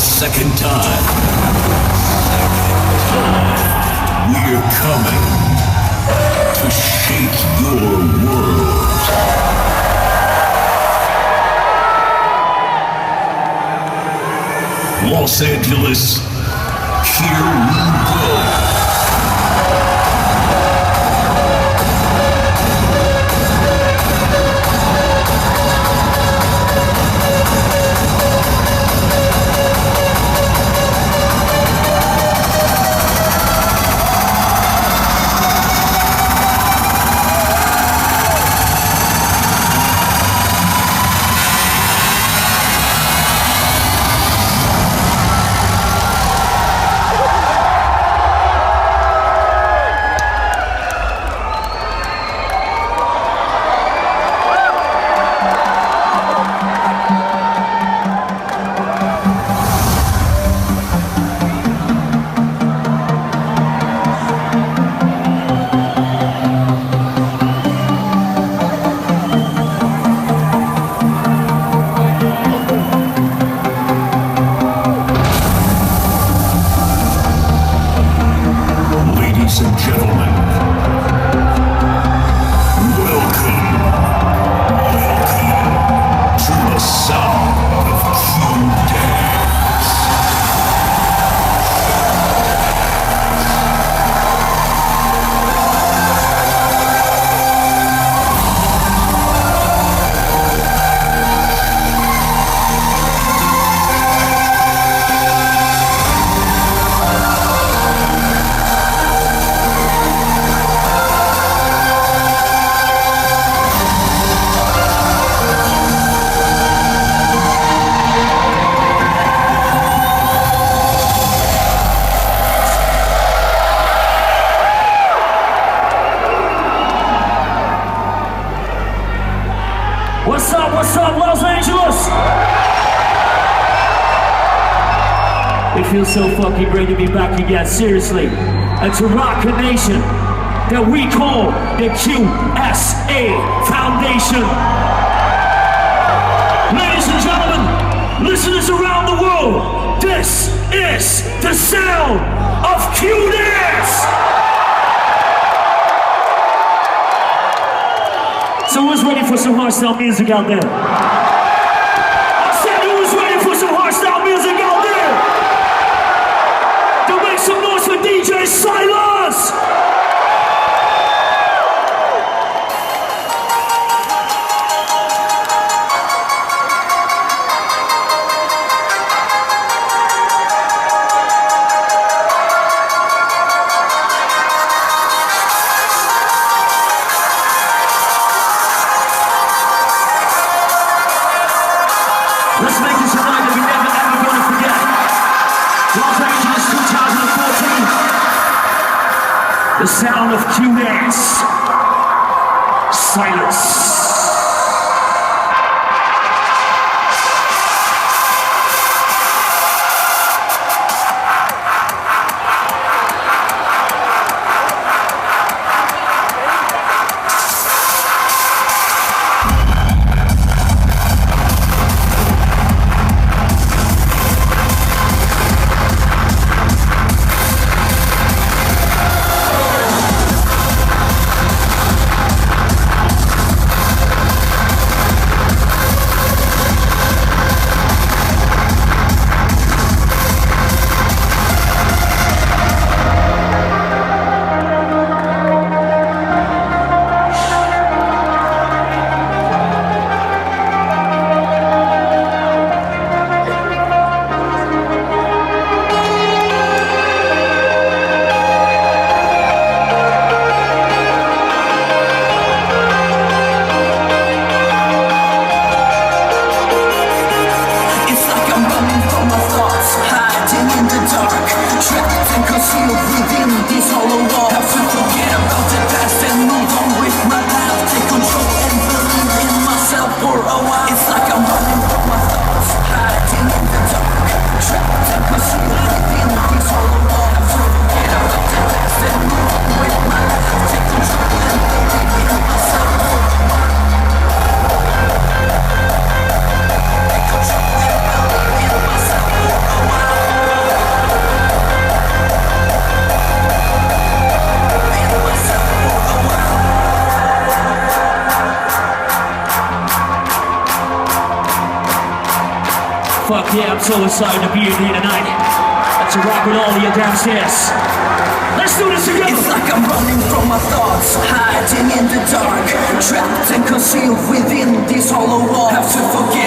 second time. We're coming to shake your world. Los Angeles, here we go. What's up, Los Angeles? It feels so fucking great to be back again, seriously. And to rock a nation that we call the QSA Foundation. Ladies and gentlemen, listeners around the world, this is the Sound of Q-Dance! So who's ready for some hardstyle music out there? I said who's ready for some hardstyle music out there? Then make some noise for DJ Sylence! Let's make this a night that we never ever gonna forget. Los Angeles 2014. The Sound of Q-Dance. Sylence. Fuck yeah, I'm so excited to be here tonight. Let's rock with all of you downstairs. Let's do this together. It's like I'm running from my thoughts, hiding in the dark, trapped and concealed within this hollow wall. Have to forget